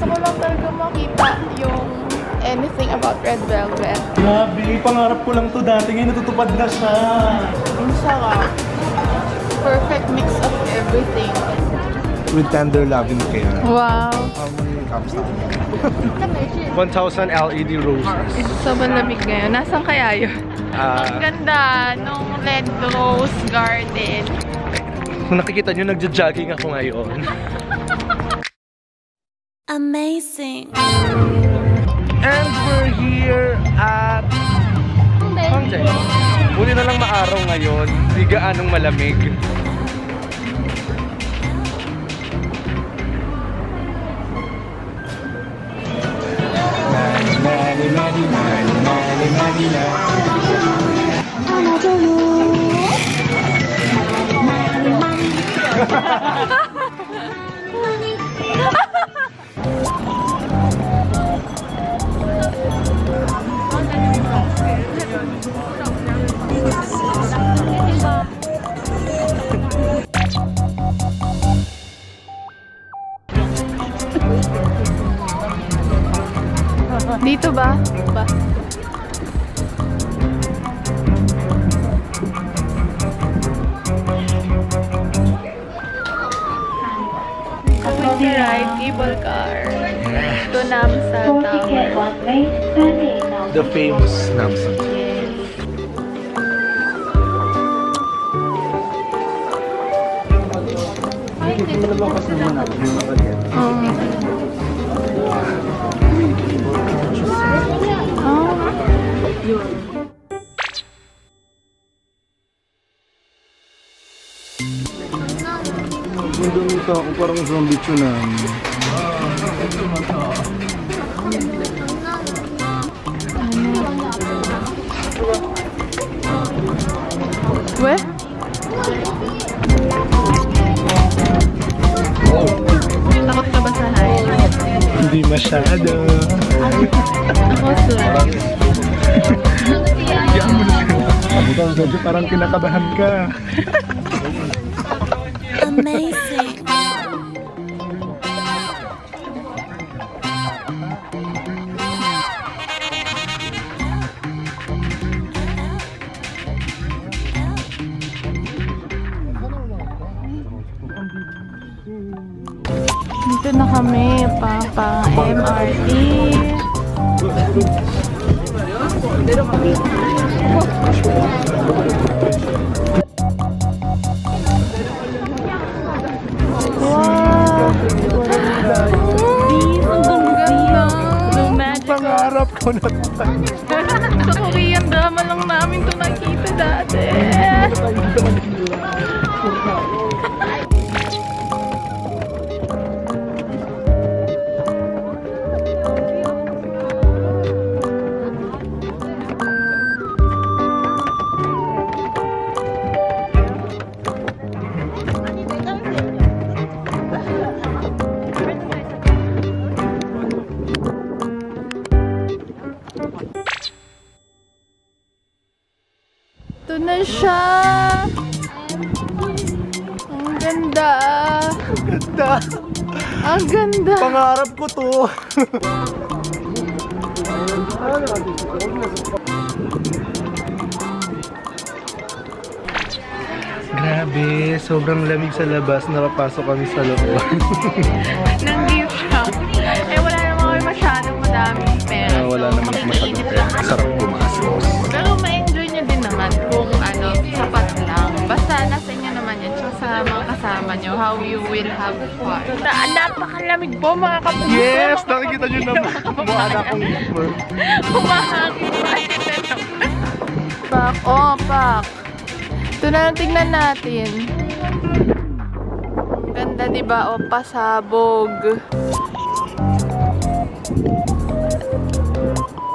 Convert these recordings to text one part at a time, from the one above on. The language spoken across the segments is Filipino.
Gusto ko lang talaga makita yung anything about Red Velvet. Grabe, pangarap ko lang to dati. Ngayon natutupad na siya. Ang sarap. Perfect mix of everything. With tender loving care. Wow. Comes down. 1,000 LED roses. Sobrang lamig ngayon. Nasaan kaya yun? Ang ganda nung Red Rose Garden. Kung nakikita nyo, nagja-jogging ako ngayon. Amazing. And we're here at Fountain. Buti na lang maaraw ngayon. Hindi gaanong malamig. Dito ba? Ride cable car to Namsan Tower. The famous Namsan. Ito ako parang zombie tsunami. Where? Takot ka ba sa height? Hindi masyado. Ako sure. Diyan mo na sila. Parang kinakabahan ka. Amazing. Dito na kami, papa MRT. Pangarap ko na ito. Sa Korean drama lang namin ito nakita dati. Ito na siya! Ang ganda! Ang ganda! Ang ganda! Pangarap ko to! Grabe! Sobrang lamig sa labas. Napapasok kami sa loob. Nang gift shop. Eh wala naman kami masyadong madaming pera. Wala naman masyadong pera. Sarap pumasok. Pero ma-enjoy nyo din naman kung ano, sapat lang. Basta nasa inyo naman yan. Tsaka sa mga kasama nyo, how you will have fun. Napakalamig po mga kapuso. Yes! Nakikita nyo naman. Mukha na akong gamer. Humahagin pa. Pak, oh pak. Ito na lang tingnan natin. Ganda diba? O pasabog.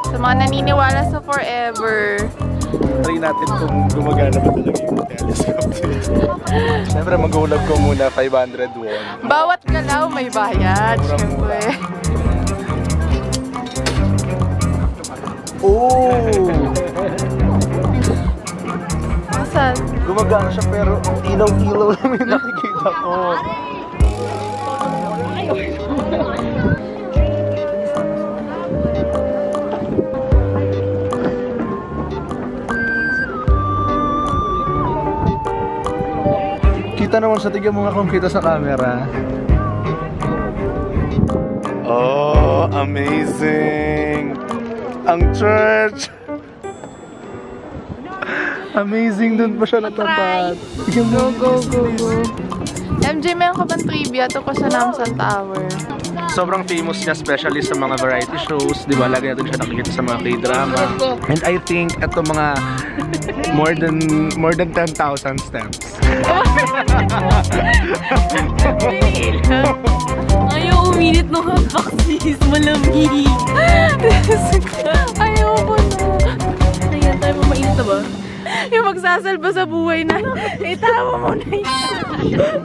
Sa mga naniniwala sa forever. Try natin kung gumagana ba talaga yung telescope. Siyempre mag-ulab ko muna 500 won. Bawat galaw may bayad. Siyempre. Oh! Saan? Gumagana siya pero ilaw-ilaw lang yung nakikita ko. Alfonso, tigyan mo nga kung kita sa camera. Oh, amazing! Ang church! Amazing, dun pa siya natapat. Go, go, go, go. MJ, meron ka bang trivia tungkol sa Namsan Tower? Sobrang famous niya, especially sa mga variety shows. Di ba? Lagi natin siya nakikita sa mga K-drama. And I think ito mga more than 10,000 steps. Ayaw uminit ng hotboxes, malamig. Ayaw ko na. Ayan, tayo mo mainit na ba? Yung magsasalba sa buhay na, itama mo na yun.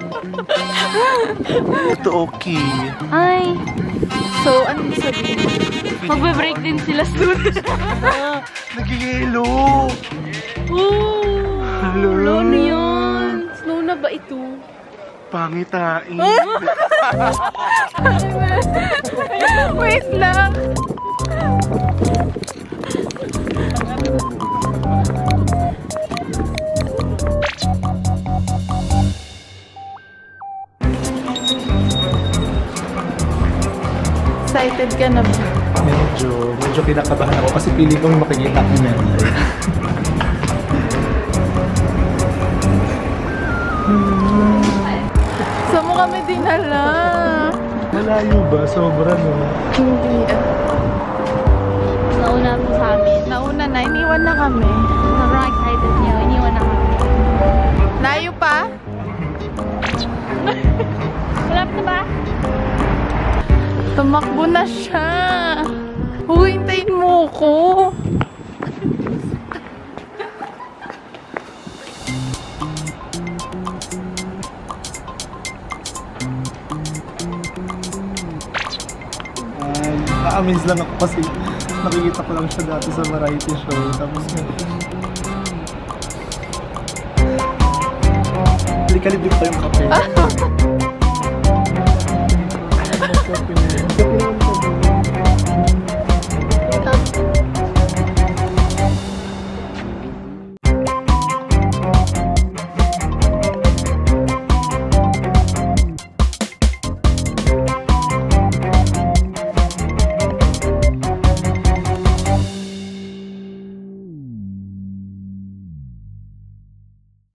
Ito okay. Ay, So, ano sabihin? magbe-break din sila soon. Nag-yelo! Oh, Hello? ano yun? Snow na ba ito? Pangitain. Wait lang. Excited ka na ba? Medyo kinakabahan ako kasi pili kong makikita ko niyan. Saan mo kami dinala? Malayo ba? Sobra no? Hindi ah. Nauna mo sa amin. Nauna na, iniwan na kami. Sobrang excited niya. Iniwan na kami. Layo pa? Malapit na ba? Tumakbo na siya. Huwintayin mo ko. Na-amaze lang ako kasi nakikita ko lang siya dati sa variety show. Tapos likalibig pa yung kape.